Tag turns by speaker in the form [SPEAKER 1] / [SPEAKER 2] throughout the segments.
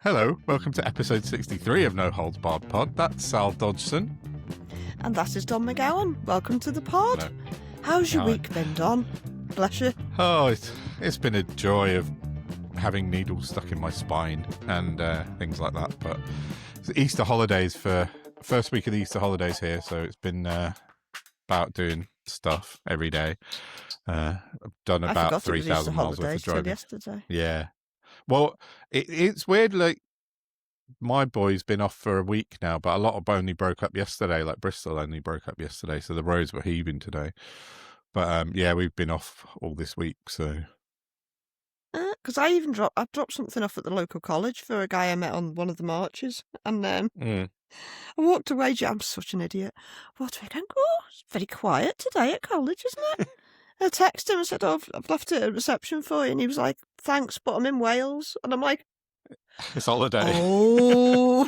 [SPEAKER 1] Hello, welcome to episode 63 of No Holds Barred Pod. That's Sal Dodgson.
[SPEAKER 2] And that is Don McGowan. Welcome to the pod.
[SPEAKER 1] Hello.
[SPEAKER 2] How's your
[SPEAKER 1] Hi.
[SPEAKER 2] week been, Don? Bless you.
[SPEAKER 1] Oh, it's been a joy of having needles stuck in my spine and things like that. But it's the Easter holidays for first week of the Easter holidays here, so it's been about doing stuff every day. I've done about 3,000 miles worth of driving.
[SPEAKER 2] Yesterday.
[SPEAKER 1] Yeah. Well, it's weird, like, my boy's been off for a week now, but a lot of only broke up yesterday, like Bristol only broke up yesterday, so the roads were heaving today. But, yeah, we've been off all this week, so...
[SPEAKER 2] Because I dropped something off at the local college for a guy I met on one of the marches, and then I walked away. I'm such an idiot. What do I go? Oh, it's very quiet today at college, isn't it? I texted him and said, "Oh, I've left a reception for you," and he was like, "Thanks, but I'm in Wales," and I'm like,
[SPEAKER 1] "It's holiday."
[SPEAKER 2] Oh,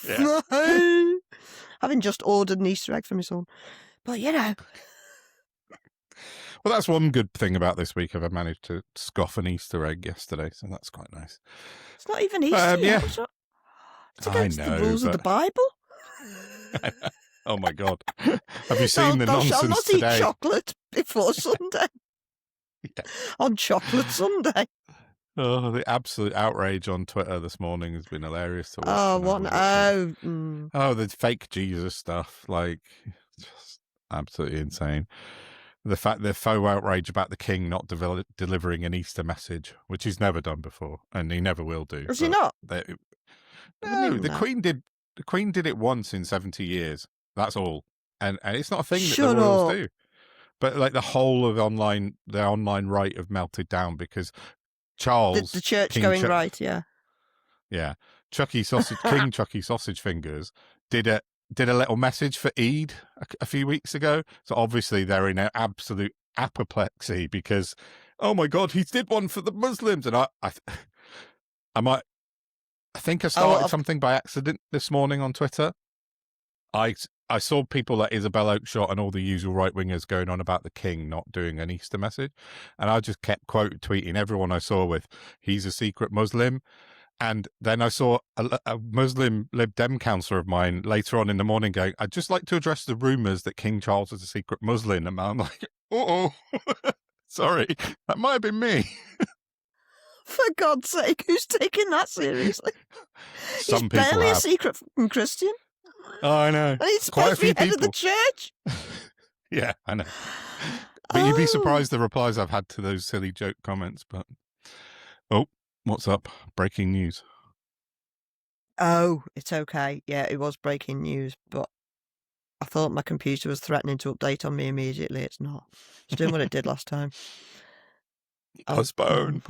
[SPEAKER 1] yeah.
[SPEAKER 2] No. Having just ordered an Easter egg for my son, but you know.
[SPEAKER 1] Well, that's one good thing about this week. I've managed to scoff an Easter egg yesterday, so that's quite nice.
[SPEAKER 2] It's not even Easter yet.
[SPEAKER 1] Yeah.
[SPEAKER 2] It's against the rules of the Bible.
[SPEAKER 1] Oh my God! Have you seen the nonsense
[SPEAKER 2] I'll not
[SPEAKER 1] today?
[SPEAKER 2] Eat chocolate before Sunday.
[SPEAKER 1] Yeah.
[SPEAKER 2] On Chocolate Sunday.
[SPEAKER 1] Oh, the absolute outrage on Twitter this morning has been hilarious to watch.
[SPEAKER 2] Oh, what?
[SPEAKER 1] Oh, the fake Jesus stuff, like, just absolutely insane. The faux outrage about the king not delivering an Easter message, which he's never done before, and he never will do.
[SPEAKER 2] Is he not?
[SPEAKER 1] No, the Queen did. The Queen did it once in 70 years. That's all, and it's not a thing that the royals do. But like the whole of the online right have melted down because Charles,
[SPEAKER 2] the church going right, yeah.
[SPEAKER 1] King Chucky Sausage Fingers did a little message for Eid a few weeks ago. So obviously they're in absolute apoplexy because, oh my God, he did one for the Muslims, and I think I started something by accident this morning on Twitter. I saw people like Isabel Oakeshott and all the usual right-wingers going on about the king not doing an Easter message. And I just kept tweeting everyone I saw with, he's a secret Muslim. And then I saw a Muslim Lib Dem councillor of mine later on in the morning going, I'd just like to address the rumours that King Charles is a secret Muslim. And I'm like, sorry, that might have been me.
[SPEAKER 2] For God's sake, who's taking that seriously?
[SPEAKER 1] He's
[SPEAKER 2] barely a secret Christian.
[SPEAKER 1] Oh, I know.
[SPEAKER 2] And he's supposed to be head of the church.
[SPEAKER 1] Yeah, I know. But you'd be surprised the replies I've had to those silly joke comments. But what's up? Breaking news.
[SPEAKER 2] Oh, it's okay. Yeah, it was breaking news, but I thought my computer was threatening to update on me immediately. It's not. It's doing what it did last time.
[SPEAKER 1] Postpone.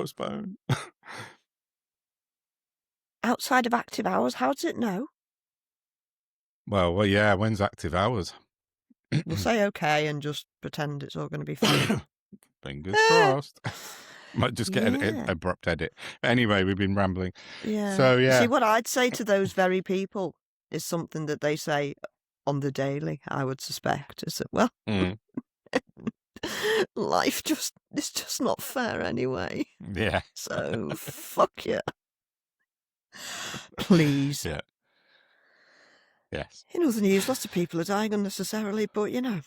[SPEAKER 2] Outside of active hours, how does it know?
[SPEAKER 1] Well, yeah, when's active hours?
[SPEAKER 2] We'll say okay and just pretend it's all going to be fine.
[SPEAKER 1] Fingers crossed. Might just get an abrupt edit. Anyway, we've been rambling.
[SPEAKER 2] Yeah.
[SPEAKER 1] So, yeah.
[SPEAKER 2] See, what I'd say to those very people is something that they say on the daily, I would suspect, is that, well, life is just not fair anyway.
[SPEAKER 1] Yeah.
[SPEAKER 2] So, fuck you. Please.
[SPEAKER 1] Yeah. Yes.
[SPEAKER 2] In other news, lots of people are dying unnecessarily, but you know.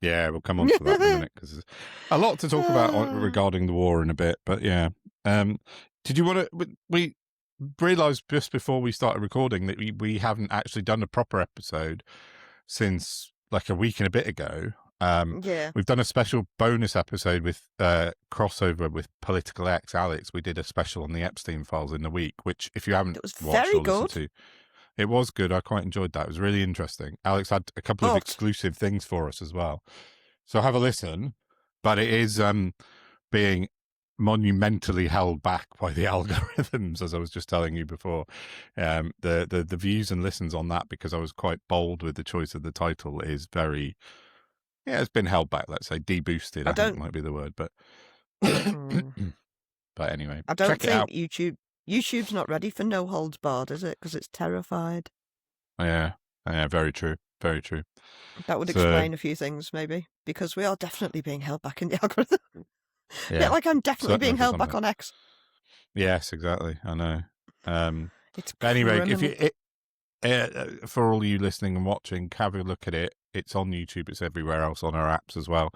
[SPEAKER 1] Yeah, we'll come on to that in a minute because there's a lot to talk about regarding the war in a bit. But yeah, did you want to? We realised just before we started recording that we haven't actually done a proper episode since like a week and a bit ago. We've done a special bonus episode with crossover with Political X Alex. We did a special on the Epstein files in the week, which if you haven't watched or listened to, it was good. I quite enjoyed that. It was really interesting. Alex had a couple of exclusive things for us as well. So have a listen. But it is being monumentally held back by the algorithms, as I was just telling you before. The views and listens on that, because I was quite bold with the choice of the title, is very... Yeah, it's been held back, let's say. Deboosted, I think might be the word. But but anyway,
[SPEAKER 2] I don't think YouTube's not ready for No Holds Barred, is it? Because it's terrified.
[SPEAKER 1] Yeah, very true. Very true.
[SPEAKER 2] That would explain a few things, maybe. Because we are definitely being held back in the algorithm. Yeah, like I'm definitely being held back on X.
[SPEAKER 1] Yes, exactly. I know.
[SPEAKER 2] It's
[SPEAKER 1] But anyway, if
[SPEAKER 2] criminal.
[SPEAKER 1] you for all you listening and watching, have a look at it. It's on YouTube. It's everywhere else on our apps as well.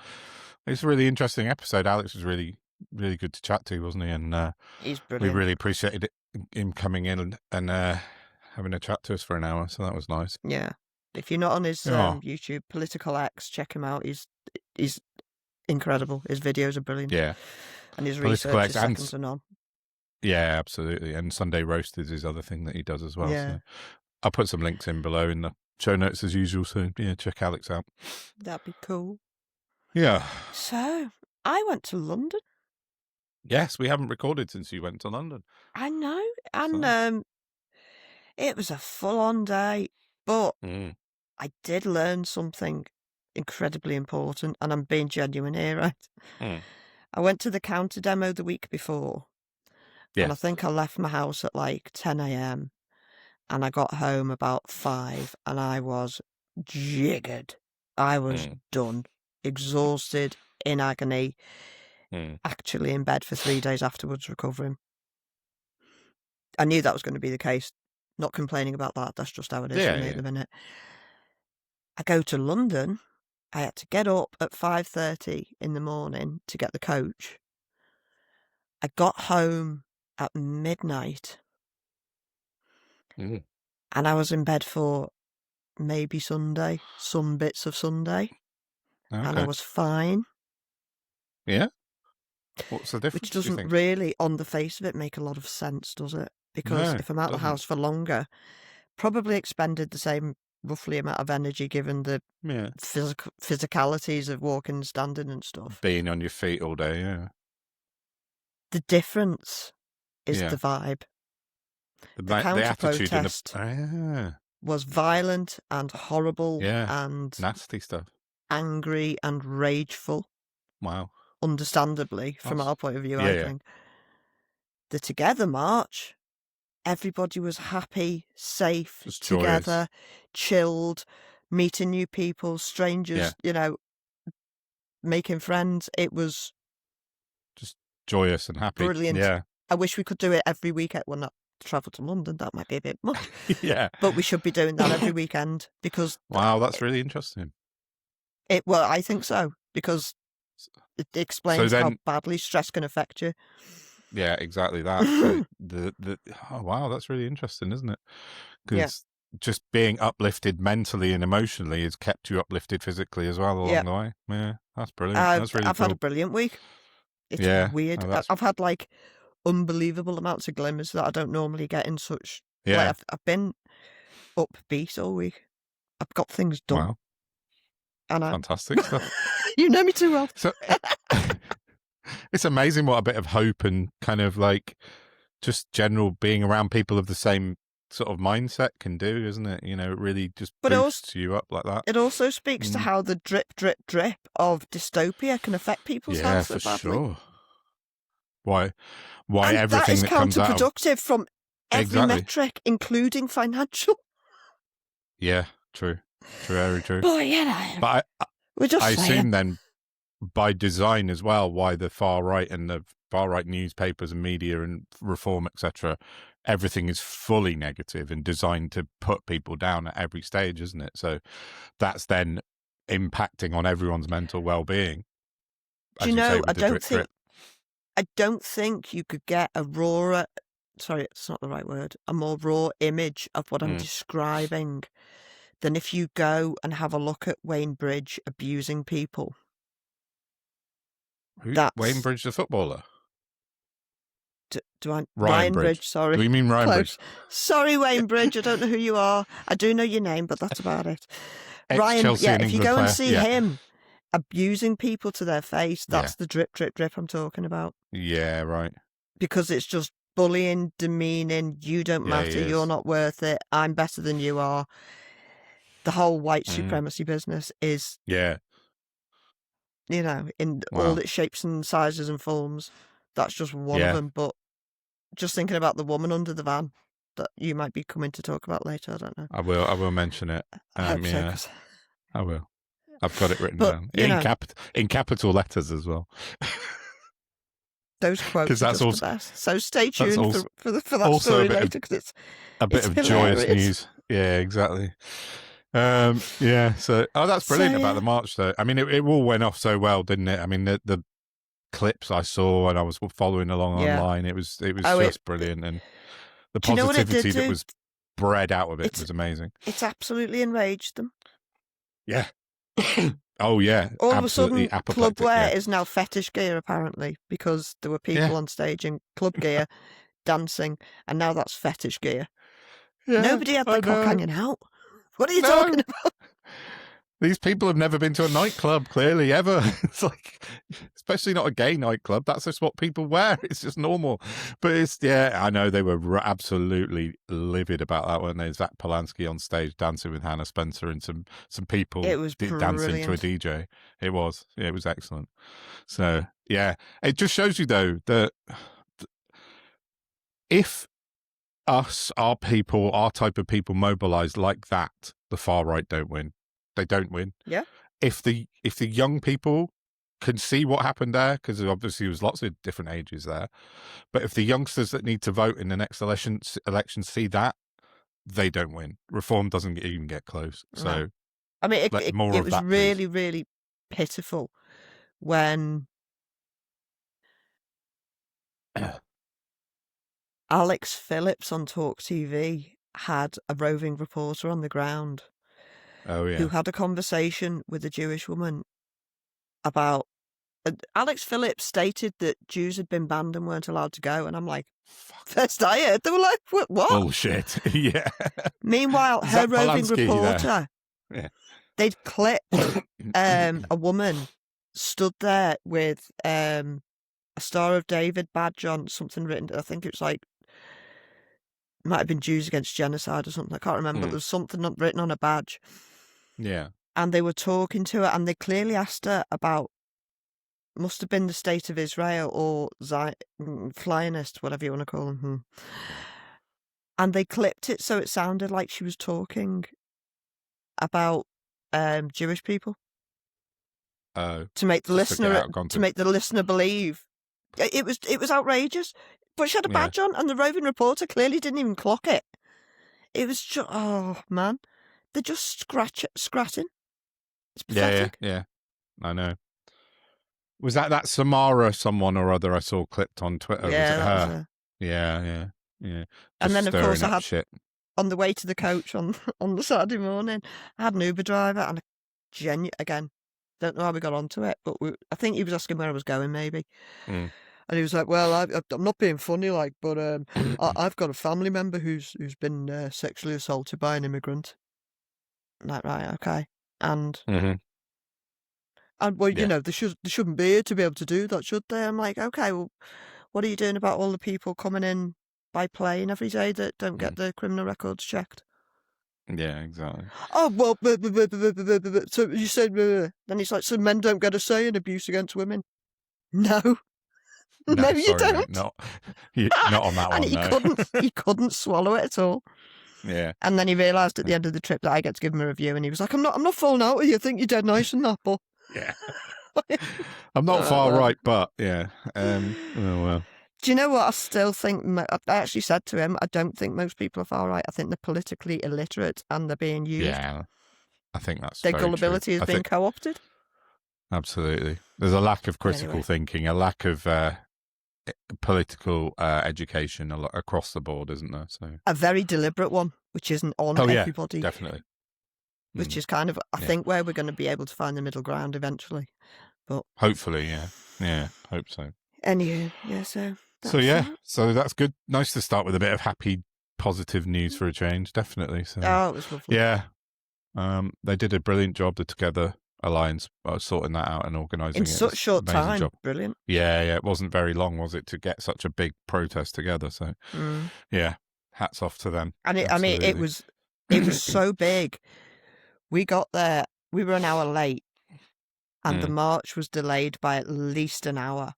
[SPEAKER 1] It's a really interesting episode. Alex was really, really good to chat to, wasn't he? And
[SPEAKER 2] He's
[SPEAKER 1] we
[SPEAKER 2] brilliant.
[SPEAKER 1] really appreciated him coming in and having a chat to us for an hour. So that was nice.
[SPEAKER 2] Yeah. If you're not on his YouTube, Political X, check him out. He's incredible. His videos are brilliant.
[SPEAKER 1] Yeah.
[SPEAKER 2] And his research is second to none.
[SPEAKER 1] Yeah, absolutely. And Sunday Roast is his other thing that he does as well. Yeah. So I'll put some links in below in the show notes as usual. So yeah, check Alex out.
[SPEAKER 2] That'd be cool.
[SPEAKER 1] Yeah.
[SPEAKER 2] So I went to London.
[SPEAKER 1] Yes, we haven't recorded since you went to London.
[SPEAKER 2] I know. And it was a full-on day, but I did learn something incredibly important, and I'm being genuine here, right? I went to the counter demo the week before, and I think I left my house at like 10 a.m, and I got home about 5, and I was jiggered. I was done, exhausted, in agony, actually in bed for 3 days afterwards recovering. I knew that was going to be the case. Not complaining about that. That's just how it is for me at the minute. I go to London. I had to get up at 5:30 in the morning to get the coach. I got home at midnight. And I was in bed for maybe Sunday, some bits of Sunday. Okay. And I was fine.
[SPEAKER 1] Yeah? What's the difference?
[SPEAKER 2] Which doesn't really, on the face of it, make a lot of sense, does it? Because if I'm out of the house for longer, probably expended the same roughly amount of energy given the physicalities of walking and standing and stuff.
[SPEAKER 1] Being on your feet all day, yeah.
[SPEAKER 2] The difference is the vibe. The counter protest was violent and horrible and
[SPEAKER 1] nasty stuff.
[SPEAKER 2] Angry and rageful.
[SPEAKER 1] Wow.
[SPEAKER 2] Understandably, from our point of view, I think. The Together March, everybody was happy, safe,
[SPEAKER 1] just
[SPEAKER 2] together,
[SPEAKER 1] joyous.
[SPEAKER 2] Chilled, meeting new people, strangers, you know, making friends. It was
[SPEAKER 1] just joyous and happy.
[SPEAKER 2] Brilliant.
[SPEAKER 1] Yeah.
[SPEAKER 2] I wish we could do it every weekend. Well, not travel to London, that might be a bit much.
[SPEAKER 1] Yeah.
[SPEAKER 2] But we should be doing that every weekend because...
[SPEAKER 1] Wow, that's really interesting.
[SPEAKER 2] Well, I think so, because it explains how badly stress can affect you.
[SPEAKER 1] Yeah, exactly that. So oh, wow, that's really interesting, isn't it? Because just being uplifted mentally and emotionally has kept you uplifted physically as well along the way. Yeah, that's brilliant. That's really
[SPEAKER 2] I've had a brilliant week. It's weird. I've had like unbelievable amounts of glimmers that I don't normally get in such...
[SPEAKER 1] Yeah.
[SPEAKER 2] Like, I've been upbeat all week. I've got things done.
[SPEAKER 1] Wow.
[SPEAKER 2] And
[SPEAKER 1] fantastic stuff.
[SPEAKER 2] You know me too well.
[SPEAKER 1] So it's amazing what a bit of hope and kind of like just general being around people of the same sort of mindset can do, isn't it? You know, it really just boosts you up like that.
[SPEAKER 2] It also speaks to how the drip, drip, drip of dystopia can affect people's health so badly.
[SPEAKER 1] Sure. Why
[SPEAKER 2] and
[SPEAKER 1] everything
[SPEAKER 2] that
[SPEAKER 1] comes out
[SPEAKER 2] counterproductive from every metric, including financial.
[SPEAKER 1] Yeah, true, very true.
[SPEAKER 2] But you know,
[SPEAKER 1] but
[SPEAKER 2] we're just
[SPEAKER 1] I assume then by design as well, why the far right and the far right newspapers and media and reform, etc., everything is fully negative and designed to put people down at every stage, isn't it? So that's then impacting on everyone's mental well-being.
[SPEAKER 2] Do you know, I don't think you could get a rawer, sorry, it's not the right word, a more raw image of what I'm describing than if you go and have a look at Wayne Bridge abusing people.
[SPEAKER 1] Wayne Bridge, the footballer?
[SPEAKER 2] Ryan Bridge, sorry.
[SPEAKER 1] Do you mean Ryan Bridge?
[SPEAKER 2] Sorry, Wayne Bridge, I don't know who you are. I do know your name, but that's about it. Ryan, if you go and see him abusing people to their face, that's the drip, drip, drip I'm talking about.
[SPEAKER 1] Yeah, right.
[SPEAKER 2] Because it's just bullying, demeaning, you don't matter, you're not worth it, I'm better than you are. The whole white supremacy business is, you know, in all its shapes and sizes and forms. That's just one of them. But just thinking about the woman under the van that you might be coming to talk about later, I don't know.
[SPEAKER 1] I will mention it.
[SPEAKER 2] I hope so,
[SPEAKER 1] I will. I've got it written down in capital letters as well.
[SPEAKER 2] Those quotes are
[SPEAKER 1] that's
[SPEAKER 2] just
[SPEAKER 1] also,
[SPEAKER 2] the best. So stay
[SPEAKER 1] that's
[SPEAKER 2] tuned
[SPEAKER 1] also,
[SPEAKER 2] for that
[SPEAKER 1] also
[SPEAKER 2] story later because
[SPEAKER 1] a bit
[SPEAKER 2] it's
[SPEAKER 1] of
[SPEAKER 2] hilarious.
[SPEAKER 1] joyous news. Yeah, exactly. Yeah. So, that's brilliant about the march, though. I mean, it all went off so well, didn't it? I mean, the clips I saw and I was following along online, it was just brilliant, and the
[SPEAKER 2] do you know what it
[SPEAKER 1] positivity
[SPEAKER 2] did do?
[SPEAKER 1] that was bred out of it was amazing.
[SPEAKER 2] It's absolutely enraged them.
[SPEAKER 1] Yeah. Oh yeah.
[SPEAKER 2] All
[SPEAKER 1] absolutely
[SPEAKER 2] of a sudden, club
[SPEAKER 1] apoplectic,
[SPEAKER 2] wear is now fetish gear apparently because there were people on stage in club gear dancing, and now that's fetish gear.
[SPEAKER 1] Yeah,
[SPEAKER 2] Nobody had their cock hanging out. What are you talking about?
[SPEAKER 1] These people have never been to a nightclub, clearly, ever. It's like, especially not a gay nightclub. That's just what people wear. It's just normal. But I know they were absolutely livid about that, weren't they? Zach Polanski on stage dancing with Hannah Spencer and some people dancing to a DJ. It was excellent. So, yeah, it just shows you, though, that if our people, our type of people mobilize like that, the far right don't win. They don't win.
[SPEAKER 2] Yeah.
[SPEAKER 1] If the young people can see what happened there, because obviously there was lots of different ages there, but if the youngsters that need to vote in the next election see that, they don't win. Reform doesn't even get close. So,
[SPEAKER 2] I mean, it was
[SPEAKER 1] that,
[SPEAKER 2] really, really pitiful when Alex Phillips on Talk TV had a roving reporter on the ground.
[SPEAKER 1] Oh yeah.
[SPEAKER 2] Who had a conversation with a Jewish woman about. Alex Phillips stated that Jews had been banned and weren't allowed to go, and I'm like, first I heard, they were like, what?
[SPEAKER 1] Bullshit. Yeah.
[SPEAKER 2] Meanwhile, her roving
[SPEAKER 1] Polanski
[SPEAKER 2] reporter, they'd clipped a woman stood there with a Star of David badge on, something written. I think it was like, might have been Jews Against Genocide or something. I can't remember. But there was something written on a badge.
[SPEAKER 1] Yeah.
[SPEAKER 2] And they were talking to her, and they clearly asked her about, must have been the State of Israel or Zionist, whatever you want to call them. And they clipped it so it sounded like she was talking about Jewish people.
[SPEAKER 1] Oh.
[SPEAKER 2] To make the listener believe. It was outrageous. But she had a badge on, and the roving reporter clearly didn't even clock it. It was just, oh man, they're just scratching. It's pathetic.
[SPEAKER 1] Yeah. I know. Was that Samara someone or other I saw clipped on Twitter?
[SPEAKER 2] Yeah,
[SPEAKER 1] was it
[SPEAKER 2] her?
[SPEAKER 1] Was Yeah. Just
[SPEAKER 2] and then, of course, I had
[SPEAKER 1] shit.
[SPEAKER 2] On the way to the coach on the Saturday morning, I had an Uber driver, and again, don't know how we got onto it, but I think he was asking where I was going, maybe. And he was like, well, I'm not being funny, like, but I've got a family member who's been sexually assaulted by an immigrant. I'm like, right, okay. And well, you know, they shouldn't be here to be able to do that, should they? I'm like, okay, well, what are you doing about all the people coming in by plane every day that don't get their criminal records checked?
[SPEAKER 1] Yeah, exactly.
[SPEAKER 2] Oh, well, so you said, then he's like, so men don't get a say in abuse against women? No. No, you don't.
[SPEAKER 1] Mate, not on that one,
[SPEAKER 2] he couldn't swallow it at all.
[SPEAKER 1] Yeah.
[SPEAKER 2] And then he realised at the end of the trip that I get to give him a review, and he was like, I'm not falling out with you. I think you're dead nice and that, but...
[SPEAKER 1] Yeah. I'm not far right, but yeah. Oh, well.
[SPEAKER 2] Do you know what? I still think, I actually said to him, I don't think most people are far right. I think they're politically illiterate and they're being used.
[SPEAKER 1] Yeah, I think that's
[SPEAKER 2] their gullibility is being co-opted.
[SPEAKER 1] Absolutely. There's a lack of critical thinking, a lack of political education across the board, isn't there? So
[SPEAKER 2] a very deliberate one, which isn't on everybody.
[SPEAKER 1] Yeah, definitely.
[SPEAKER 2] Which is kind of, I think, where we're going to be able to find the middle ground eventually. But
[SPEAKER 1] hopefully, yeah, hope so.
[SPEAKER 2] Anyway, yeah, so
[SPEAKER 1] that's good. Nice to start with a bit of happy, positive news for a change, definitely. So
[SPEAKER 2] it was lovely.
[SPEAKER 1] Yeah, they did a brilliant job. The Together Alliance sorting that out and organising
[SPEAKER 2] in such short time.
[SPEAKER 1] Job.
[SPEAKER 2] Brilliant.
[SPEAKER 1] Yeah, it wasn't very long, was it, to get such a big protest together? So yeah, hats off to them.
[SPEAKER 2] And it was so big. We got there. We were an hour late, and the march was delayed by at least an hour.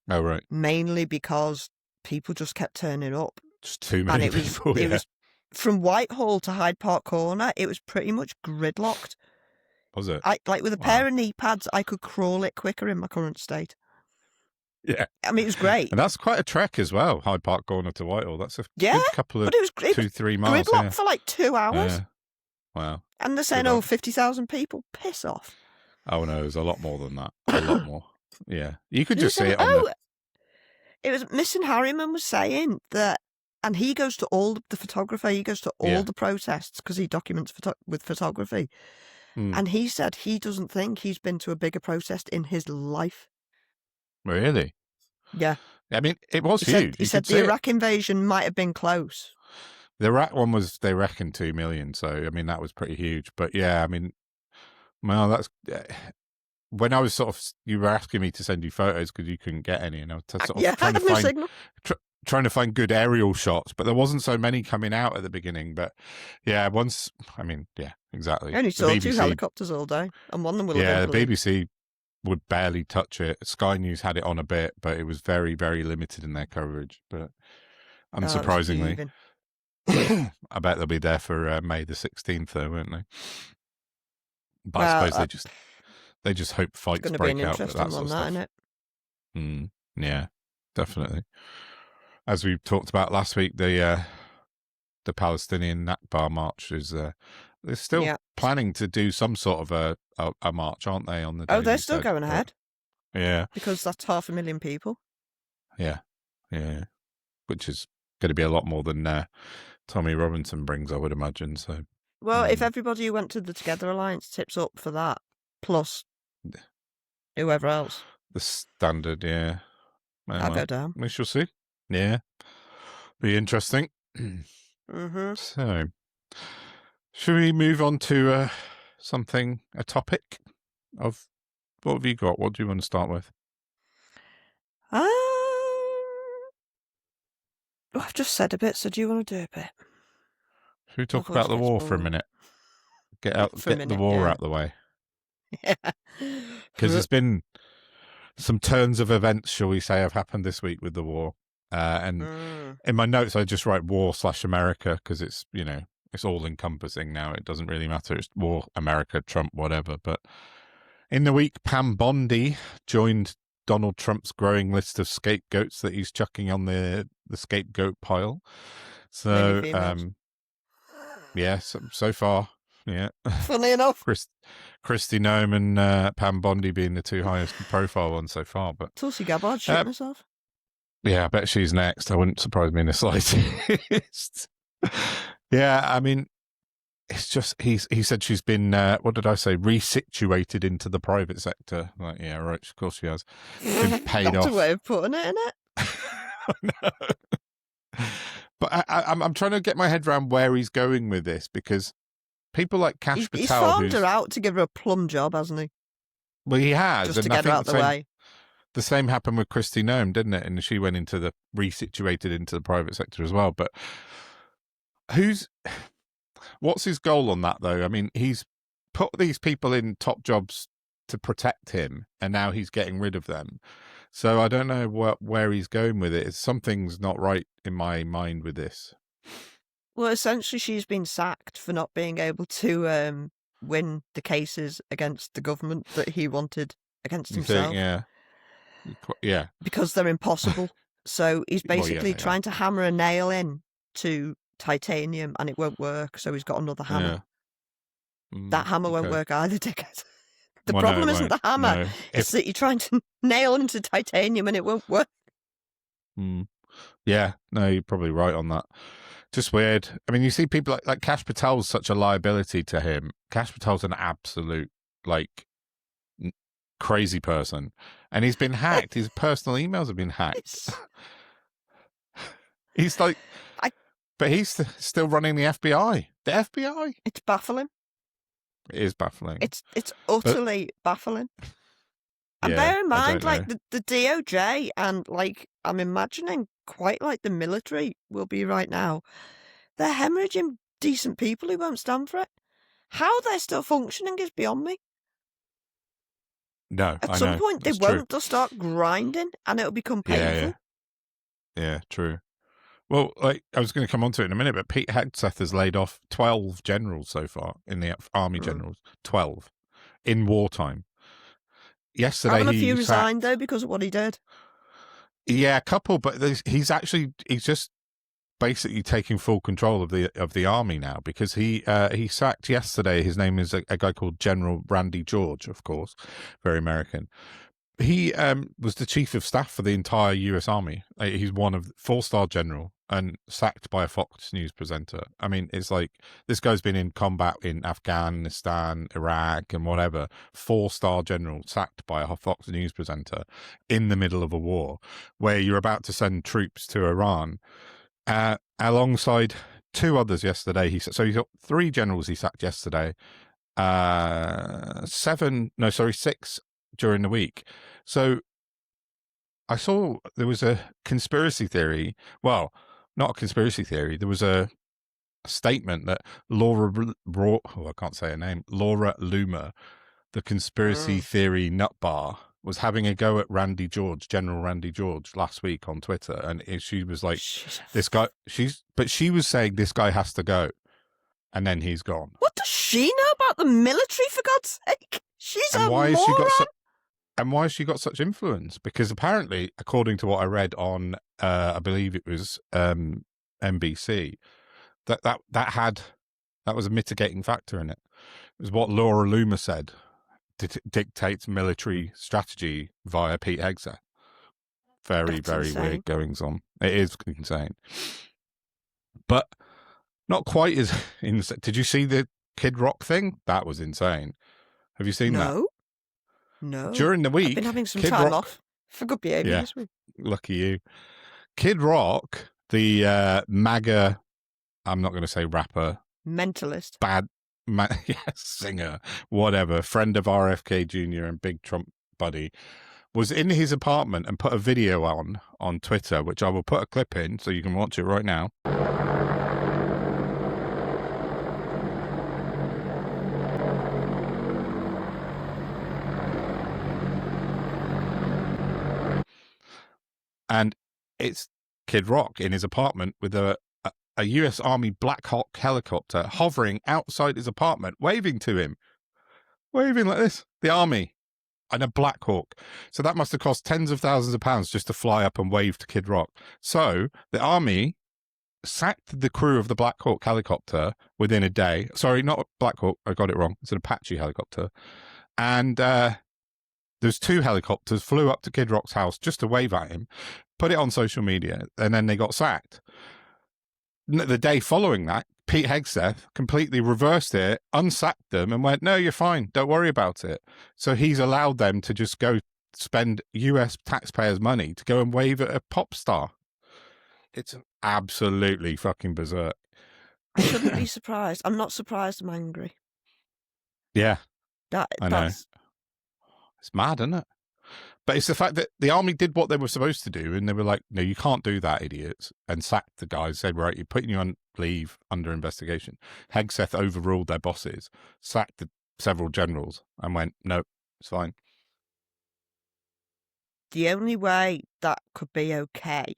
[SPEAKER 1] Oh right.
[SPEAKER 2] Mainly because people just kept turning up.
[SPEAKER 1] Just too many people.
[SPEAKER 2] It was from Whitehall to Hyde Park Corner. It was pretty much gridlocked.
[SPEAKER 1] Was it?
[SPEAKER 2] With a pair of knee pads, I could crawl it quicker in my current state.
[SPEAKER 1] Yeah.
[SPEAKER 2] I mean, it was great.
[SPEAKER 1] And that's quite a trek as well, Hyde Park Corner to Whitehall. That's a good couple of
[SPEAKER 2] but it was
[SPEAKER 1] 2-3 miles.
[SPEAKER 2] Gridlock for like 2 hours.
[SPEAKER 1] Yeah. Wow.
[SPEAKER 2] And they're saying, 50,000 people. Piss off.
[SPEAKER 1] Oh, no, it was a lot more than that. A lot more. Yeah. You could just see it on the...
[SPEAKER 2] It was... Missing Harriman was saying that, and he goes to all the photographer, he goes to all the protests because he documents with photography. And he said he doesn't think he's been to a bigger protest in his life.
[SPEAKER 1] Really?
[SPEAKER 2] Yeah.
[SPEAKER 1] I mean, it was huge.
[SPEAKER 2] He said the Iraq invasion might have been close.
[SPEAKER 1] The Iraq one was, they reckon, 2 million. So, I mean, that was pretty huge. But yeah, I mean, well, that's... when I was you were asking me to send you photos because you couldn't get any, and I was trying to find good aerial shots, but there wasn't so many coming out at the beginning. But yeah, exactly.
[SPEAKER 2] I only saw 2 helicopters all day, and one of them will have been
[SPEAKER 1] the BBC would barely touch it. Sky News had it on a bit, but it was very, very limited in their coverage. But unsurprisingly, I bet they'll be there for May the 16th, though, won't they? But I suppose they just hope fights break out. That sort of stuff.
[SPEAKER 2] Isn't it?
[SPEAKER 1] Yeah, definitely. As we talked about last week, the Palestinian Nakba march is they're still planning to do some sort of a march, aren't they? On the day
[SPEAKER 2] they're still going ahead.
[SPEAKER 1] Yeah,
[SPEAKER 2] because that's 500,000 people.
[SPEAKER 1] Yeah, which is going to be a lot more than Tommy Robinson brings, I would imagine. So,
[SPEAKER 2] well, if everybody who went to the Together Alliance tips up for that, plus whoever else,
[SPEAKER 1] the standard,
[SPEAKER 2] I'll go down.
[SPEAKER 1] We shall see. Yeah, be interesting.
[SPEAKER 2] Mm-hmm.
[SPEAKER 1] So, should we move on to a topic of what have you got? What do you want to start with?
[SPEAKER 2] I've just said a bit, so do you want to do a bit?
[SPEAKER 1] Should we talk about the war for a minute? Get the war out of the way.
[SPEAKER 2] Yeah.
[SPEAKER 1] Because there's been some turns of events, shall we say, have happened this week with the war. And in my notes, I just write war/America because it's, it's all encompassing now. It doesn't really matter. It's war, America, Trump, whatever. But in the week, Pam Bondi joined Donald Trump's growing list of scapegoats that he's chucking on the scapegoat pile. So, so far, yeah.
[SPEAKER 2] Funny enough.
[SPEAKER 1] Kristi Noem and Pam Bondi being the 2 highest profile ones so far. But
[SPEAKER 2] Tulsi Gabbard shooting herself.
[SPEAKER 1] Yeah, I bet she's next. I wouldn't surprise me in the slightest. Yeah, I mean, it's just he said she's been what did I say? Resituated into the private sector. Like, yeah, right. Of course she has. Been paid off.
[SPEAKER 2] That's a way of putting it, isn't
[SPEAKER 1] it? But I'm trying to get my head around where he's going with this, because people like Kash Patel,
[SPEAKER 2] he's farmed her out to give her a plum job, hasn't he?
[SPEAKER 1] Well, he has,
[SPEAKER 2] just to get her out of the way.
[SPEAKER 1] The same happened with Kristi Noem, didn't it? And she went resituated into the private sector as well. But what's his goal on that, though? I mean, he's put these people in top jobs to protect him, and now he's getting rid of them. So I don't know where he's going with it. Something's not right in my mind with this.
[SPEAKER 2] Well, essentially, she's been sacked for not being able to win the cases against the government that he wanted against himself.
[SPEAKER 1] Yeah.
[SPEAKER 2] Because they're impossible. So he's basically trying to hammer a nail in to titanium, and it won't work. So he's got another hammer. Yeah. That hammer won't work either, dickhead. The problem isn't the hammer. No. It's that you're trying to nail into titanium and it won't work.
[SPEAKER 1] Yeah, no, you're probably right on that. Just weird. I mean, you see people like Kash Patel's such a liability to him. Kash Patel's an absolute, crazy person. And he's been hacked. His personal emails have been hacked. He's but he's still running the FBI. The FBI.
[SPEAKER 2] It's baffling.
[SPEAKER 1] It is baffling.
[SPEAKER 2] It's utterly baffling. And bear in mind, the DOJ and I'm imagining quite like the military will be right now. They're hemorrhaging decent people who won't stand for it. How they're still functioning is beyond me.
[SPEAKER 1] No,
[SPEAKER 2] At some point they won't. They'll start grinding and it'll become painful.
[SPEAKER 1] Yeah, true. Well, I was going to come on to it in a minute, but Pete Hegseth has laid off 12 generals so far in the army generals. 12 in wartime. Yesterday,
[SPEAKER 2] a few resigned though because of what he did.
[SPEAKER 1] Yeah, a couple, but he's just basically taking full control of the army now, because he sacked yesterday. His name is a guy called General Randy George, of course, very American. He was the chief of staff for the entire U.S. Army. He's one of 4-star general and sacked by a Fox News presenter. I mean, it's like this guy's been in combat in Afghanistan, Iraq, and whatever. 4-star general sacked by a Fox News presenter in the middle of a war where you're about to send troops to Iran. Alongside 2 others yesterday. So he's got 3 generals he sacked yesterday. 6 during the week. So I saw there was a conspiracy theory. Well, not a conspiracy theory. There was a statement that Laura Loomer, the conspiracy theory nutbar, was having a go at General Randy George, last week on Twitter, and she was like, "This guy." She was saying this guy has to go, and then he's gone.
[SPEAKER 2] What does she know about the military, for God's sake? She's a moron.
[SPEAKER 1] And why has she got such influence? Because apparently, according to what I read on, I believe it was NBC, that was a mitigating factor in it. It was what Laura Loomer said. Dictates military strategy via Pete Hegseth. Very,
[SPEAKER 2] That's
[SPEAKER 1] very
[SPEAKER 2] insane.
[SPEAKER 1] weird goings on. It is insane. But not quite as insane. Did you see the Kid Rock thing? That was insane. Have you seen that?
[SPEAKER 2] No.
[SPEAKER 1] During the week,
[SPEAKER 2] I've been having some
[SPEAKER 1] Kid
[SPEAKER 2] time
[SPEAKER 1] Rock,
[SPEAKER 2] off for good behaviour this week.
[SPEAKER 1] Lucky you. Kid Rock, the MAGA, I'm not going to say rapper.
[SPEAKER 2] Mentalist.
[SPEAKER 1] Singer, whatever, friend of RFK Jr. and big Trump buddy, was in his apartment and put a video on Twitter, which I will put a clip in so you can watch it right now. And it's Kid Rock in his apartment with a US Army Black Hawk helicopter hovering outside his apartment, waving to him. Waving like this. The Army. And a Black Hawk. So that must have cost tens of thousands of pounds just to fly up and wave to Kid Rock. So the Army sacked the crew of the Black Hawk helicopter within a day. Sorry, not Black Hawk. I got it wrong. It's an Apache helicopter. And those 2 helicopters flew up to Kid Rock's house just to wave at him, put it on social media, and then they got sacked. The day following that, Pete Hegseth completely reversed it, unsacked them, and went, "No, you're fine. Don't worry about it." So he's allowed them to just go spend US taxpayers' money to go and wave at a pop star. It's absolutely fucking berserk.
[SPEAKER 2] I shouldn't be surprised. I'm not surprised. I'm angry.
[SPEAKER 1] Yeah, I know. It's mad, isn't it? But it's the fact that the Army did what they were supposed to do, and they were like, "No, you can't do that, idiots," and sacked the guys, said, "Right, you're putting you on leave under investigation." Hegseth overruled their bosses, sacked several generals, and went, "No, it's fine."
[SPEAKER 2] The only way that could be okay,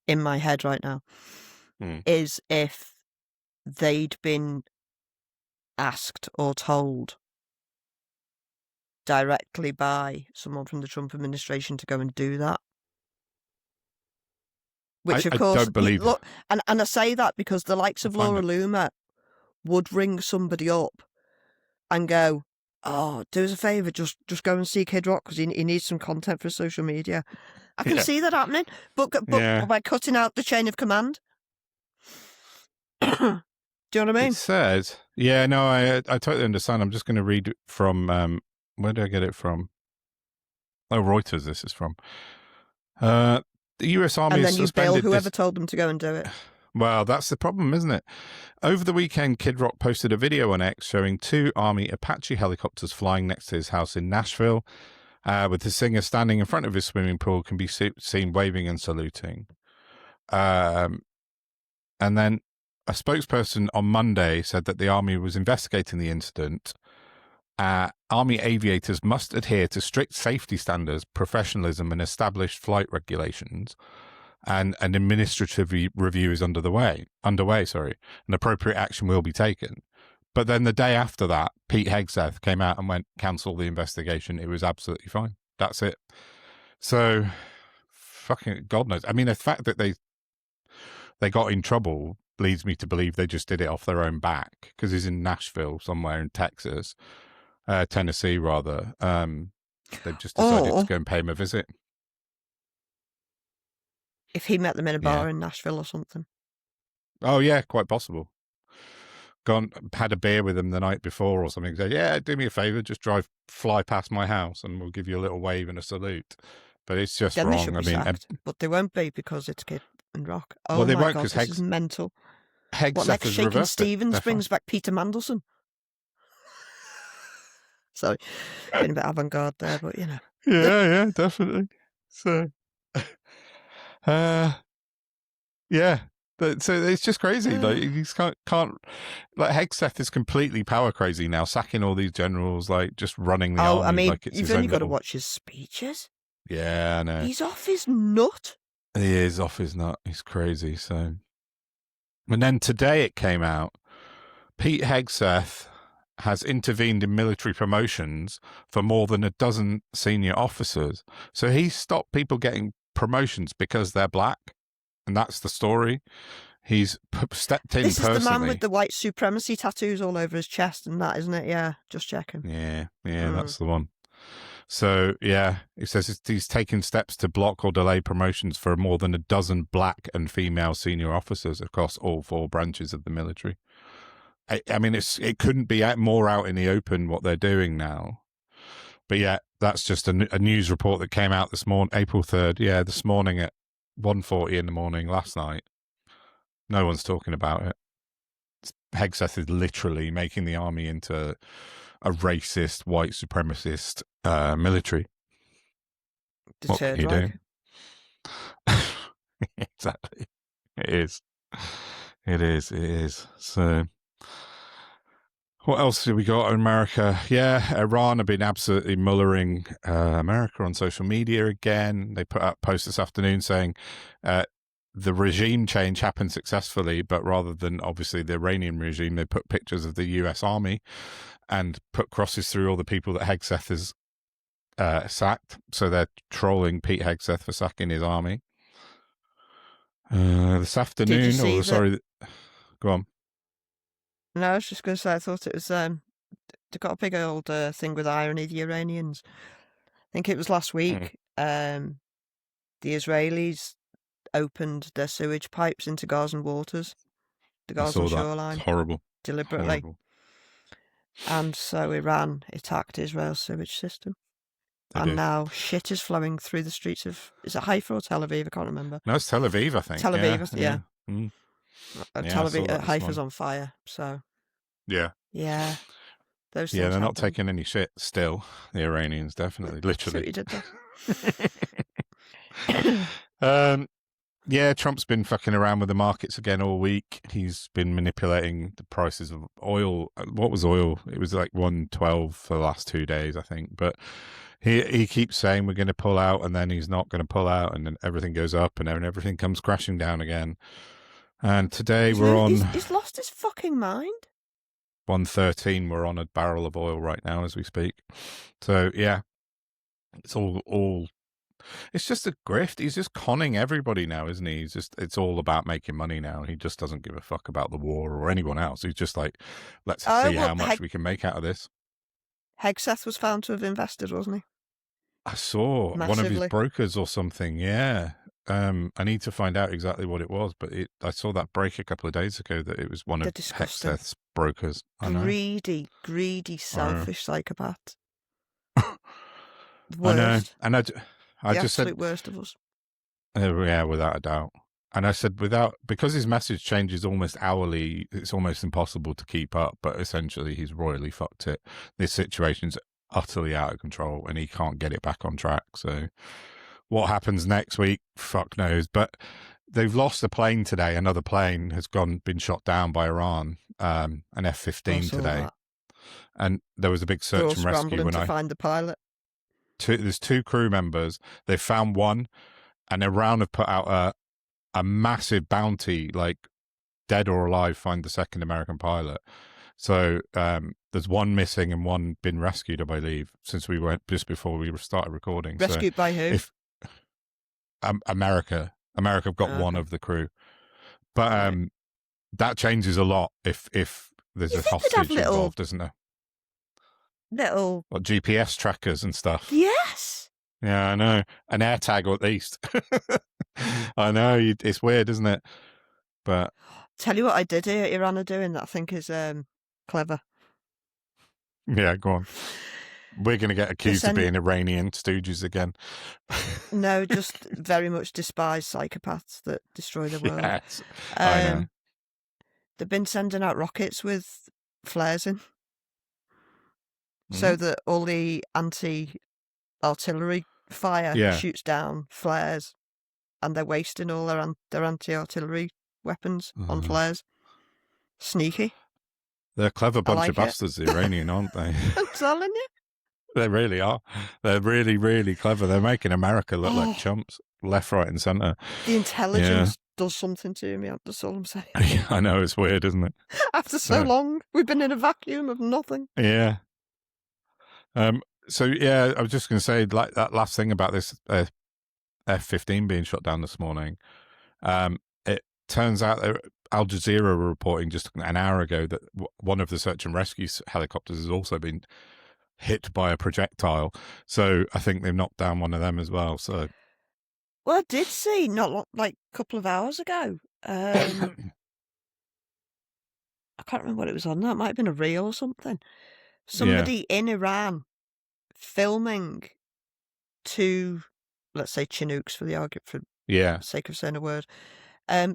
[SPEAKER 2] in my head right now, is if they'd been asked or told directly by someone from the Trump administration to go and do that. Which, of course,
[SPEAKER 1] I don't believe.
[SPEAKER 2] Look, and I say that because the likes of Laura Loomer would ring somebody up and go, "Oh, do us a favour, just go and see Kid Rock because he needs some content for social media." I can see that happening, but by cutting out the chain of command. Do you know what I mean?
[SPEAKER 1] It says, I totally understand. I'm just going to read from, where did I get it from? Oh, Reuters, this is from. The US Army
[SPEAKER 2] and
[SPEAKER 1] has
[SPEAKER 2] then you
[SPEAKER 1] suspended
[SPEAKER 2] bill whoever told them to go and do it.
[SPEAKER 1] Well, that's the problem, isn't it? Over the weekend, Kid Rock posted a video on X showing 2 Army Apache helicopters flying next to his house in Nashville, with the singer standing in front of his swimming pool, can be seen waving and saluting. And then a spokesperson on Monday said that the Army was investigating the incident. Army aviators must adhere to strict safety standards, professionalism, and established flight regulations. And an administrative review is underway. And appropriate action will be taken. But then the day after that, Pete Hegseth came out and went, "Cancel the investigation. It was absolutely fine." That's it. So fucking God knows. I mean, the fact that they got in trouble leads me to believe they just did it off their own back, because he's in Nashville somewhere in Texas, Tennessee rather. They've just decided to go and pay him a visit.
[SPEAKER 2] If he met them in a bar in Nashville or something.
[SPEAKER 1] Oh yeah, quite possible. Gone, had a beer with them the night before or something. Said, yeah, do me a favor, just fly past my house, and we'll give you a little wave and a salute. But it's just
[SPEAKER 2] then
[SPEAKER 1] wrong.
[SPEAKER 2] They should be sacked, but they won't be, because it's Kid and Rock. Oh, well, they won't, because this is mental. What next? Shaking Stevens brings back Peter Mandelson. Sorry, being a bit avant-garde there, but you know.
[SPEAKER 1] Yeah, definitely. So, yeah. So it's just crazy. Like, he can't. Like, Hegseth is completely power crazy now, sacking all these generals, like just running the army.
[SPEAKER 2] I mean,
[SPEAKER 1] like it's
[SPEAKER 2] you've only got to watch his speeches.
[SPEAKER 1] Yeah, I know.
[SPEAKER 2] He's off his nut.
[SPEAKER 1] He is off his nut. He's crazy. So, and then today it came out, Pete Hegseth has intervened in military promotions for more than a dozen senior officers. So he stopped people getting promotions because they're black, and that's the story. He's stepped in personally. This is the man
[SPEAKER 2] with the white supremacy tattoos all over his chest and that, isn't it? Yeah, just checking.
[SPEAKER 1] Yeah, that's the one. So, yeah, he says he's taken steps to block or delay promotions for more than a dozen black and female senior officers across all 4 branches of the military. I mean, it couldn't be more out in the open what they're doing now. But yeah, that's just a news report that came out this morning, April 3rd. Yeah, this morning at 1:40 in the morning last night. No one's talking about it. Hegseth is literally making the army into a racist, white supremacist military. What can you do? Exactly. It is. So, what else have we got in America? Yeah, Iran have been absolutely mullering America on social media again. They put out a post this afternoon saying the regime change happened successfully, but rather than obviously the Iranian regime, they put pictures of the US Army and put crosses through all the people that Hegseth has sacked. So they're trolling Pete Hegseth for sacking his army. This afternoon, go on.
[SPEAKER 2] No, I was just going to say, I thought it was, they've got a big old thing with irony, the Iranians. I think it was last week, the Israelis opened their sewage pipes into Gazan waters, the Gazan shoreline.
[SPEAKER 1] It's horrible.
[SPEAKER 2] Deliberately.
[SPEAKER 1] Horrible.
[SPEAKER 2] And so Iran attacked Israel's sewage system. Now shit is flowing through the streets of, is it Haifa or Tel Aviv? I can't remember.
[SPEAKER 1] No, it's Tel Aviv, I think.
[SPEAKER 2] Tel Aviv, yeah.
[SPEAKER 1] Mm.
[SPEAKER 2] Tel Aviv, Haifa's on fire, so.
[SPEAKER 1] Yeah.
[SPEAKER 2] Yeah. Those things
[SPEAKER 1] they're
[SPEAKER 2] happen.
[SPEAKER 1] not taking any shit still, the Iranians, definitely, literally. Yeah, Trump's been fucking around with the markets again all week. He's been manipulating the prices of oil. What was oil? It was like 112 for the last 2 days, I think. But he keeps saying we're going to pull out, and then he's not going to pull out, and then everything goes up, and then everything comes crashing down again. And today
[SPEAKER 2] he's lost his fucking mind.
[SPEAKER 1] 113. We're on a barrel of oil right now as we speak. So yeah, it's all. It's just a grift. He's just conning everybody now, isn't he? It's all about making money now. He just doesn't give a fuck about the war or anyone else. He's just like, let's see how much we can make out of this.
[SPEAKER 2] Hegseth was found to have invested, wasn't he?
[SPEAKER 1] I saw one of his brokers or something. Yeah. I need to find out exactly what it was, but I saw that break a couple of days ago that it was one of Hegseth's brokers.
[SPEAKER 2] Greedy, selfish psychopath.
[SPEAKER 1] I know. And I
[SPEAKER 2] the
[SPEAKER 1] just said,
[SPEAKER 2] absolute worst of us.
[SPEAKER 1] Yeah, without a doubt. And I said, because his message changes almost hourly, it's almost impossible to keep up. But essentially, he's royally fucked it. This situation's utterly out of control, and he can't get it back on track. So, what happens next week? Fuck knows. But they've lost a plane today. Another plane has been shot down by Iran, an F-15 today.
[SPEAKER 2] That.
[SPEAKER 1] And there was a big search and rescue when I
[SPEAKER 2] find the pilot.
[SPEAKER 1] There's 2 crew members. They found one, and Iran have put out a massive bounty, like dead or alive, find the second American pilot. So there's one missing and one been rescued, I believe, since we went just before we started recording.
[SPEAKER 2] Rescued by who?
[SPEAKER 1] America have got one of the crew, but that changes a lot if there's
[SPEAKER 2] You
[SPEAKER 1] a
[SPEAKER 2] think they'd have
[SPEAKER 1] hostage involved, isn't there?
[SPEAKER 2] Little
[SPEAKER 1] Like GPS trackers and stuff.
[SPEAKER 2] Yes.
[SPEAKER 1] Yeah, I know. An air tag at least. I know. It's weird, isn't it? But
[SPEAKER 2] tell you what I did hear Iran are doing that I think is clever.
[SPEAKER 1] yeah, go on. We're going to get accused of being Iranian stooges again.
[SPEAKER 2] No, just very much despised psychopaths that destroy the world.
[SPEAKER 1] Yes, I know.
[SPEAKER 2] They've been sending out rockets with flares in, so that all the anti-artillery fire shoots down flares, and they're wasting all their anti-artillery weapons on flares. Sneaky.
[SPEAKER 1] They're a clever bunch of bastards, the Iranian, aren't they?
[SPEAKER 2] I'm telling you.
[SPEAKER 1] They really are. They're really, really clever. They're making America look like chumps, left, right, and centre.
[SPEAKER 2] The intelligence does something to me. That's all I'm saying.
[SPEAKER 1] I know, it's weird, isn't it?
[SPEAKER 2] After so long, we've been in a vacuum of nothing.
[SPEAKER 1] Yeah. So I was just going to say, like that last thing about this F-15 being shot down this morning. It turns out that Al Jazeera were reporting just an hour ago that one of the search and rescue helicopters has also been hit by a projectile. So I think they've knocked down one of them as well. So,
[SPEAKER 2] well, I did see like a couple of hours ago. I can't remember what it was on. That might have been a reel or something. Somebody in Iran filming two, let's say, Chinooks for the sake of saying a word,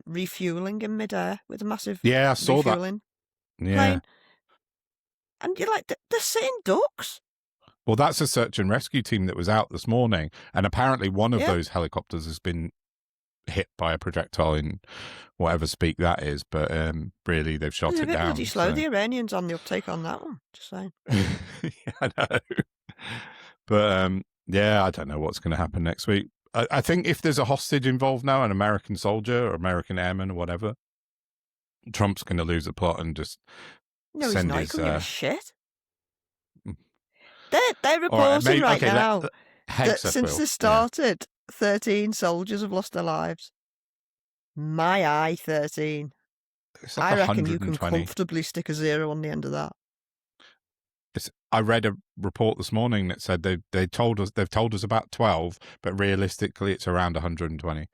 [SPEAKER 2] refueling in midair with a massive
[SPEAKER 1] I saw
[SPEAKER 2] refueling
[SPEAKER 1] that
[SPEAKER 2] plane. And you're like, they're sitting ducks.
[SPEAKER 1] Well, that's a search and rescue team that was out this morning, and apparently one of those helicopters has been hit by a projectile in whatever speak that is, but really they've shot it down. They're
[SPEAKER 2] bloody slow, the Iranians, on the uptake on that one, just saying.
[SPEAKER 1] I know. But I don't know what's going to happen next week. I think if there's a hostage involved now, an American soldier or American airman or whatever, Trump's going to lose the plot and just
[SPEAKER 2] no,
[SPEAKER 1] send
[SPEAKER 2] he's not.
[SPEAKER 1] his...
[SPEAKER 2] He couldn't give a shit. They're reporting now that since they started, 13 soldiers have lost their lives. My eye, 13.
[SPEAKER 1] Like I
[SPEAKER 2] reckon you can comfortably stick a 0 on the end of that.
[SPEAKER 1] I read a report this morning that said they've told us about 12, but realistically it's around 120.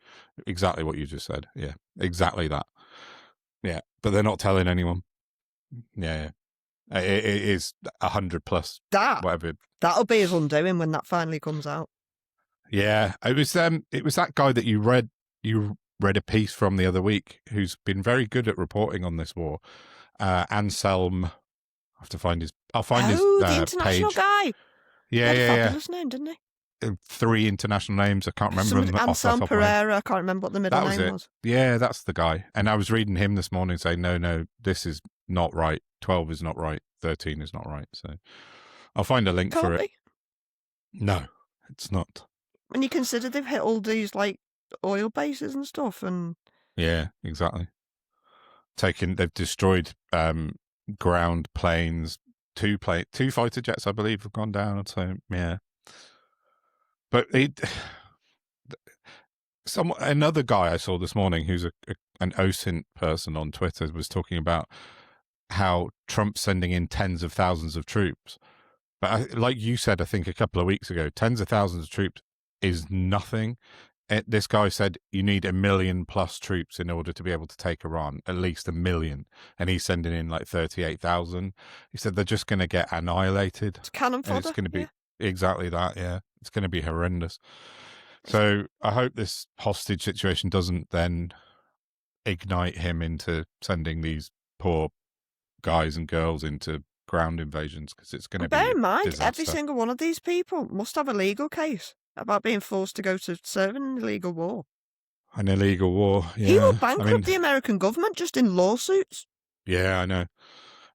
[SPEAKER 1] Exactly what you just said. Yeah, exactly that. Yeah, but they're not telling anyone. Yeah. It is 100 plus. Whatever.
[SPEAKER 2] That'll be his undoing when that finally comes out.
[SPEAKER 1] Yeah, it was that guy that you read a piece from the other week, who's been very good at reporting on this war. Anselm, I have to find his. I'll find his.
[SPEAKER 2] The international
[SPEAKER 1] page.
[SPEAKER 2] Guy.
[SPEAKER 1] Yeah,
[SPEAKER 2] he had a fabulous name, didn't he?
[SPEAKER 1] 3 international names. I can't remember them.
[SPEAKER 2] Anselm Pereira. I can't remember what the middle name was.
[SPEAKER 1] Yeah, that's the guy. And I was reading him this morning saying, no, this is not right. 12 is not right. 13 is not right. So I'll find a link for it. No, it's not.
[SPEAKER 2] When you consider they've hit all these like oil bases and stuff, and
[SPEAKER 1] yeah, exactly. They've destroyed ground planes. 2 fighter jets, I believe, have gone down. So yeah, but another guy I saw this morning who's an OSINT person on Twitter was talking about how Trump's sending in tens of thousands of troops. But like you said, I think a couple of weeks ago, tens of thousands of troops is nothing. This guy said you need 1 million plus troops in order to be able to take Iran, at least 1 million. And he's sending in like 38,000. He said they're just going to get annihilated.
[SPEAKER 2] It's cannon fodder.
[SPEAKER 1] It's going to be exactly that, yeah. It's going to be horrendous. So I hope this hostage situation doesn't then ignite him into sending these poor guys and girls into ground invasions, because it's going to be
[SPEAKER 2] bear in mind,
[SPEAKER 1] disaster.
[SPEAKER 2] Every single one of these people must have a legal case about being forced to go to serve in an illegal war.
[SPEAKER 1] An illegal war, yeah.
[SPEAKER 2] He will bankrupt the American government just in lawsuits.
[SPEAKER 1] Yeah, I know.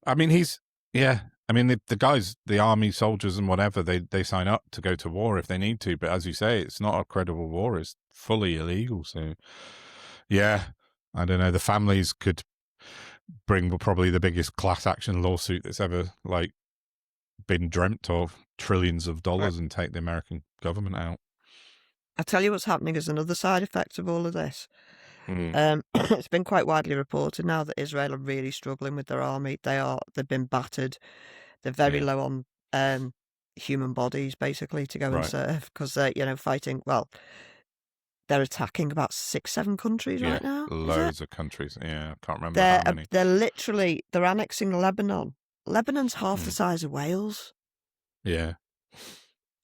[SPEAKER 1] I mean, the guys, the army soldiers and whatever, they sign up to go to war if they need to. But as you say, it's not a credible war. It's fully illegal. So, yeah, I don't know. The families could bring probably the biggest class action lawsuit that's ever been dreamt of, trillions of dollars, and take the American government out.
[SPEAKER 2] I'll tell you what's happening as another side effect of all of this.
[SPEAKER 1] Mm.
[SPEAKER 2] It's been quite widely reported now that Israel are really struggling with their army. They've been battered. They're very
[SPEAKER 1] Yeah.
[SPEAKER 2] low on human bodies, basically, to go and
[SPEAKER 1] Right.
[SPEAKER 2] serve, because they're, fighting. Well, they're attacking about 6-7 countries right now.
[SPEAKER 1] Loads of countries. Yeah, I can't remember how many.
[SPEAKER 2] They're annexing Lebanon. Lebanon's half the size of Wales.
[SPEAKER 1] Yeah.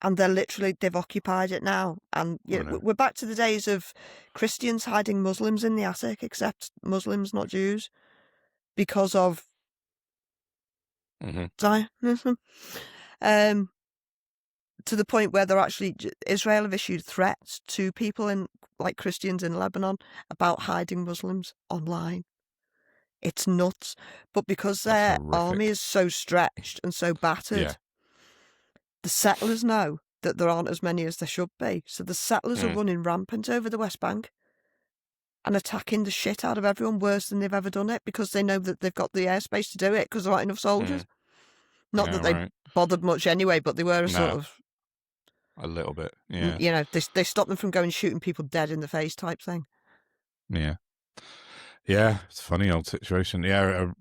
[SPEAKER 2] And they've occupied it now. And we're back to the days of Christians hiding Muslims in the attic, except Muslims, not Jews, because of Zionism. To the point where Israel have issued threats to people like Christians in Lebanon about hiding Muslims online. It's nuts. But because their army is so stretched and so battered, the settlers know that there aren't as many as there should be. So the settlers are running rampant over the West Bank and attacking the shit out of everyone worse than they've ever done it, because they know that they've got the airspace to do it because there aren't enough soldiers. Not that they bothered much anyway, but they were
[SPEAKER 1] a little bit, yeah.
[SPEAKER 2] They stopped them from going shooting people dead in the face type thing.
[SPEAKER 1] Yeah. Yeah, it's a funny old situation. Yeah,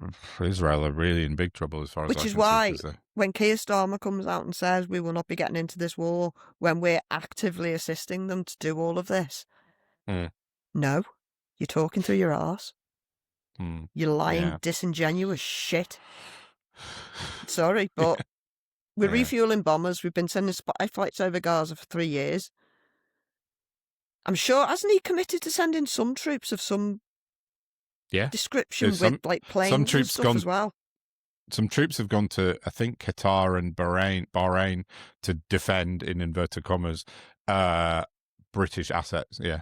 [SPEAKER 1] Israel are really in big trouble as far as I can see.
[SPEAKER 2] Which is why when Keir Starmer comes out and says we will not be getting into this war when we're actively assisting them to do all of this. No, you're talking through your arse. You're lying, disingenuous shit. Sorry, but we're refueling bombers. We've been sending spy flights over Gaza for 3 years. I'm sure, hasn't he committed to sending some troops of some description with planes some troops and stuff as well?
[SPEAKER 1] Some troops have gone to, I think, Qatar and Bahrain to defend, in inverted commas, British assets. Yeah.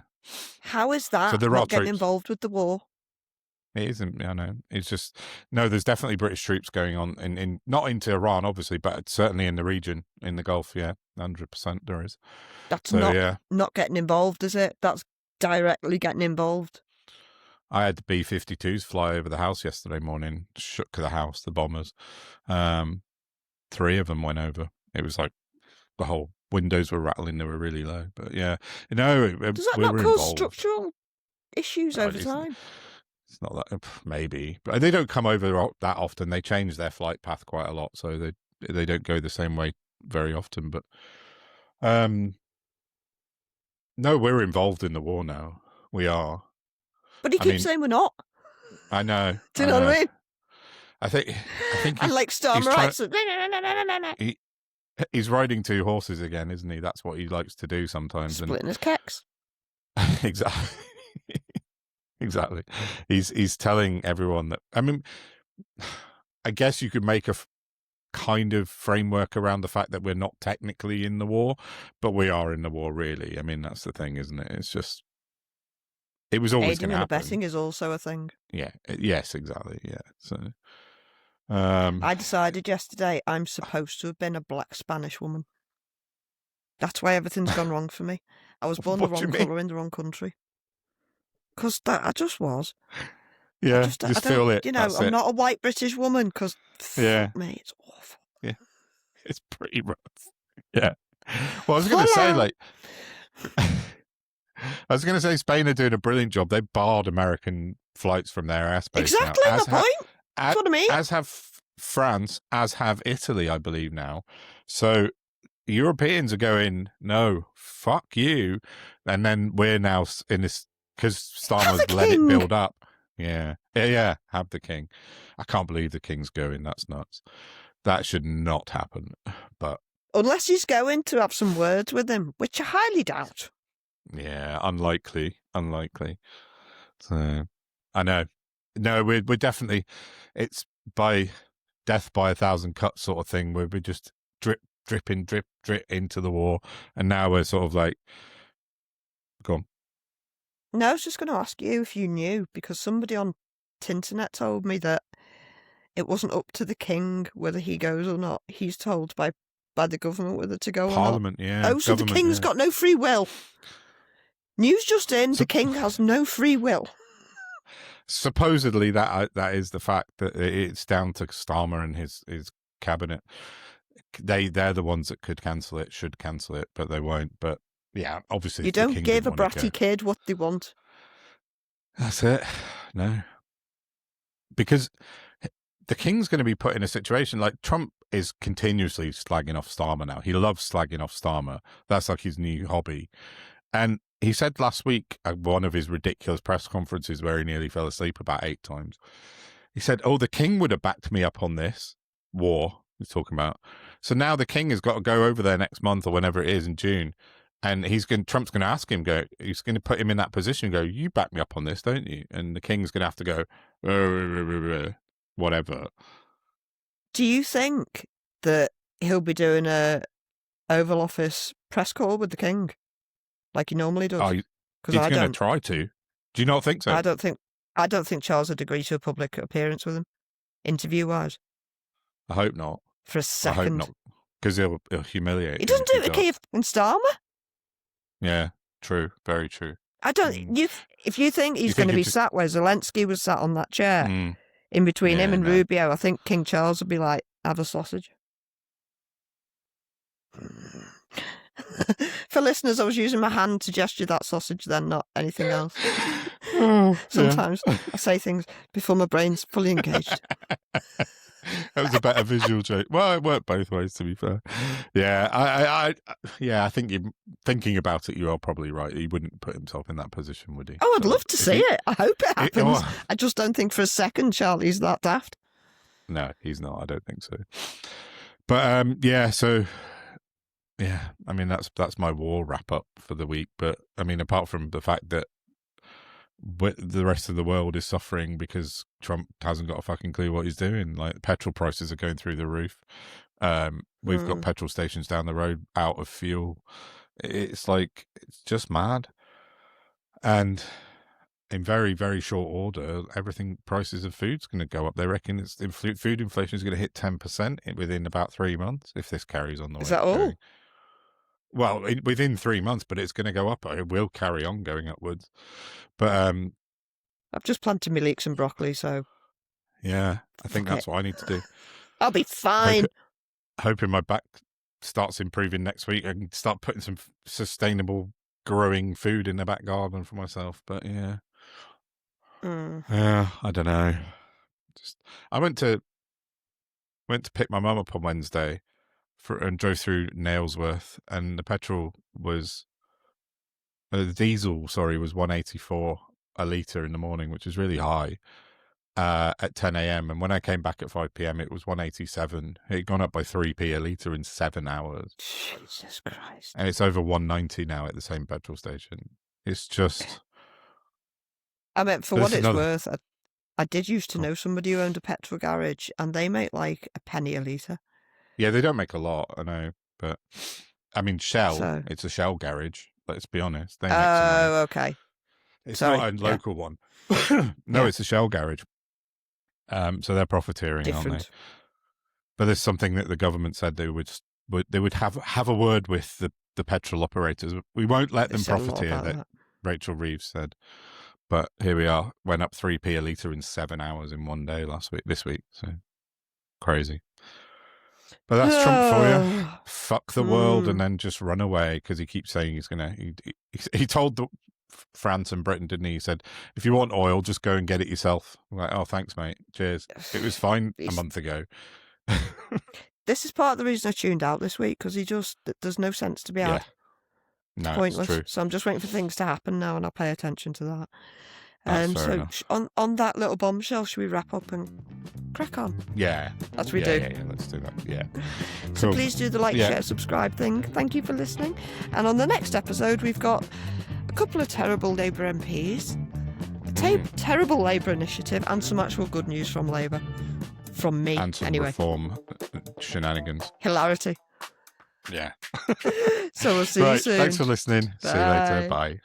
[SPEAKER 2] How is that so not getting involved with the war?
[SPEAKER 1] It isn't, I know. It's just, no, there's definitely British troops going on, in not into Iran, obviously, but certainly in the region, in the Gulf, 100% there is.
[SPEAKER 2] That's not getting involved, is it? That's directly getting involved.
[SPEAKER 1] I had the B-52s fly over the house yesterday morning, shook the house, the bombers. 3 of them went over. It was like the whole windows were rattling, they were really low. But does
[SPEAKER 2] that not cause structural issues over time?
[SPEAKER 1] It's not that, maybe, but they don't come over that often. They change their flight path quite a lot, so they don't go the same way very often. But no, we're involved in the war now. We are.
[SPEAKER 2] But he keeps saying we're not.
[SPEAKER 1] I know.
[SPEAKER 2] Do you know what I mean?
[SPEAKER 1] I think.
[SPEAKER 2] And like Starmer writes,
[SPEAKER 1] he's riding 2 horses again, isn't he? That's what he likes to do sometimes.
[SPEAKER 2] Splitting his kecks.
[SPEAKER 1] Exactly. Exactly. He's telling everyone that. I mean, I guess you could make a kind of framework around the fact that we're not technically in the war, but we are in the war, really. I mean, that's the thing, isn't it? It's just, it was always going to happen.
[SPEAKER 2] Aiding and abetting is also a thing.
[SPEAKER 1] Yeah. Yes, exactly. Yeah. So,
[SPEAKER 2] I decided yesterday I'm supposed to have been a black Spanish woman. That's why everything's gone wrong for me. I was born the wrong colour in the wrong country. Because I just was.
[SPEAKER 1] Yeah, I feel it.
[SPEAKER 2] I'm not a white British woman, because fuck me, it's awful.
[SPEAKER 1] Yeah, it's pretty rough. Yeah. Well, I was going to say, Spain are doing a brilliant job. They barred American flights from their airspace.
[SPEAKER 2] Exactly
[SPEAKER 1] now,
[SPEAKER 2] the point. That's what I mean.
[SPEAKER 1] As have France, as have Italy, I believe now. So Europeans are going, no, fuck you. And then we're now in this, because Starmer's let it build up. Yeah, have the king. I can't believe the king's going. That's nuts. That should not happen. But
[SPEAKER 2] unless he's going to have some words with him, which I highly doubt.
[SPEAKER 1] Yeah, unlikely. So I know. No, we're definitely, it's by death by 1,000 cuts sort of thing, where we just drip into the war, and now we're sort of like, go on.
[SPEAKER 2] No, I was just going to ask you if you knew, because somebody on Tinternet told me that it wasn't up to the king whether he goes or not. He's told by the government whether to go
[SPEAKER 1] Parliament,
[SPEAKER 2] or not.
[SPEAKER 1] Yeah.
[SPEAKER 2] Oh, so the king's got no free will. News just in, the king has no free will.
[SPEAKER 1] Supposedly that is the fact, that it's down to Starmer and his cabinet. They're the ones that should cancel it, but they won't. But Yeah, obviously
[SPEAKER 2] You
[SPEAKER 1] the
[SPEAKER 2] don't
[SPEAKER 1] king
[SPEAKER 2] give a
[SPEAKER 1] didn't want to
[SPEAKER 2] bratty
[SPEAKER 1] go.
[SPEAKER 2] kid what they want.
[SPEAKER 1] That's it. No. Because the king's going to be put in a situation like Trump is continuously slagging off Starmer now. He loves slagging off Starmer. That's like his new hobby. And he said last week at one of his ridiculous press conferences where he nearly fell asleep about 8 times, he said, "Oh, the king would have backed me up on this war." He's talking about. So now the king has got to go over there next month or whenever it is in June. And Trump's going to ask him, he's going to put him in that position, go, "You back me up on this, don't you?" And the king's going to have to go, whatever.
[SPEAKER 2] Do you think that he'll be doing a Oval Office press call with the king, like he normally does?
[SPEAKER 1] Because he's going to try to. Do you not think so?
[SPEAKER 2] I don't think Charles would agree to a public appearance with him, interview-wise.
[SPEAKER 1] I hope not.
[SPEAKER 2] For a second.
[SPEAKER 1] I hope not, because he'll humiliate.
[SPEAKER 2] He doesn't do it with Keir and Starmer.
[SPEAKER 1] Yeah, true, very true.
[SPEAKER 2] I don't. If you think he's going to be sat where Zelensky was sat on that chair, in between him and Rubio, I think King Charles would be like, "Have a sausage." For listeners, I was using my hand to gesture that sausage, then not anything else. Sometimes I say things before my brain's fully engaged.
[SPEAKER 1] That was a better visual joke. Well, it worked both ways, to be fair. Yeah, I think you thinking about it, you are probably right. He wouldn't put himself in that position, would he?
[SPEAKER 2] Oh, I'd love to see it. I hope it happens. I just don't think for a second Charlie's that daft.
[SPEAKER 1] No, he's not. I don't think so. But yeah, so yeah, I mean that's my war wrap up for the week. But I mean, apart from the fact that the rest of the world is suffering because Trump hasn't got a fucking clue what he's doing. Like, petrol prices are going through the roof. We've got petrol stations down the road out of fuel. It's like, it's just mad. And in very, very short order, prices of food's going to go up. They reckon food inflation is going to hit 10% within about 3 months if this carries on the way.
[SPEAKER 2] Is that all?
[SPEAKER 1] Well, within 3 months, but it's going to go up. It will carry on going upwards. But
[SPEAKER 2] I've just planted my leeks and broccoli, so
[SPEAKER 1] yeah, I think that's what I need to do.
[SPEAKER 2] I'll be fine.
[SPEAKER 1] Hoping my back starts improving next week. I can start putting some sustainable growing food in the back garden for myself. But yeah, yeah, I don't know. I went to pick my mum up on Wednesday and drove through Nailsworth, and the diesel was 184 a litre in the morning, which is really high, at 10 a.m. And when I came back at 5 p.m, it was 187. It had gone up by 3p a litre in 7 hours.
[SPEAKER 2] Jesus Christ.
[SPEAKER 1] And it's over 190 now at the same petrol station. It's just...
[SPEAKER 2] I mean, for what it's worth, I did used to know somebody who owned a petrol garage, and they make like a penny a litre.
[SPEAKER 1] Yeah, they don't make a lot, I know. But, I mean, Shell, it's a Shell garage. Let's be honest. They make some money.
[SPEAKER 2] Okay.
[SPEAKER 1] It's not a local one. No, it's a Shell garage. So they're profiteering, aren't they? But there's something that the government said they would have a word with the petrol operators. We won't let them profiteer, that Rachel Reeves said. But here we are. Went up 3p a litre in 7 hours in one day this week. So crazy. But that's Trump for you. Fuck the world and then just run away, because he keeps saying he's going to... He told France and Britain, didn't he? He said, if you want oil, just go and get it yourself. I'm like, oh, thanks, mate. Cheers. It was fine a month ago.
[SPEAKER 2] This is part of the reason I tuned out this week, because there's no sense to be had. It's pointless. It's true. So I'm just waiting for things to happen now, and I'll pay attention to that. So on that little bombshell, should we wrap up and crack on?
[SPEAKER 1] Yeah.
[SPEAKER 2] That's what we do.
[SPEAKER 1] Yeah, let's do that. Yeah.
[SPEAKER 2] So please do the like, share, subscribe thing. Thank you for listening. And on the next episode, we've got a couple of terrible Labour MPs, a terrible Labour initiative, and some actual good news from Labour. From me,
[SPEAKER 1] and some reform shenanigans.
[SPEAKER 2] Hilarity.
[SPEAKER 1] Yeah.
[SPEAKER 2] So we'll see you soon.
[SPEAKER 1] Thanks for listening.
[SPEAKER 2] Bye.
[SPEAKER 1] See you later. Bye.